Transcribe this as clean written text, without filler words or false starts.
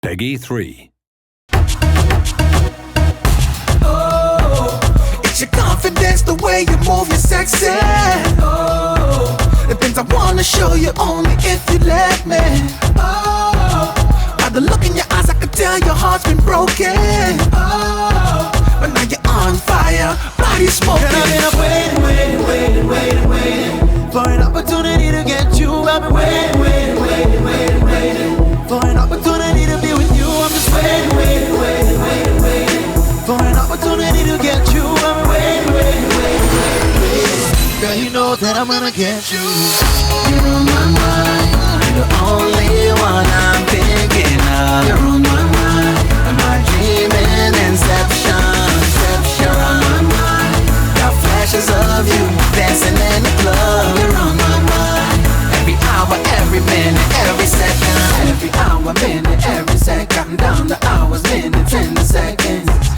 Peggy 3. Oh, it's your confidence, the way you move, you're sexy. Oh, the things I wanna show you only if you let me. Oh, by the look in your eyes, I can tell your heart's been broken. Oh, but now you're on fire, body smoking. And I've been waiting for an opportunity to get you. I've been waiting for an opportunity to be with you. I'm just waiting for an opportunity to get you. I'm waiting. Girl, you know that I'm gonna get you. You're on my mind. You're the only one I'm thinking of. You're on my mind. Am I dreaming inception? You're on my mind. Got flashes of you dancing in the club. You're on my mind. Every hour, every minute, every second. Every hour, minute, every second. Counting down the hours, minutes, and the seconds.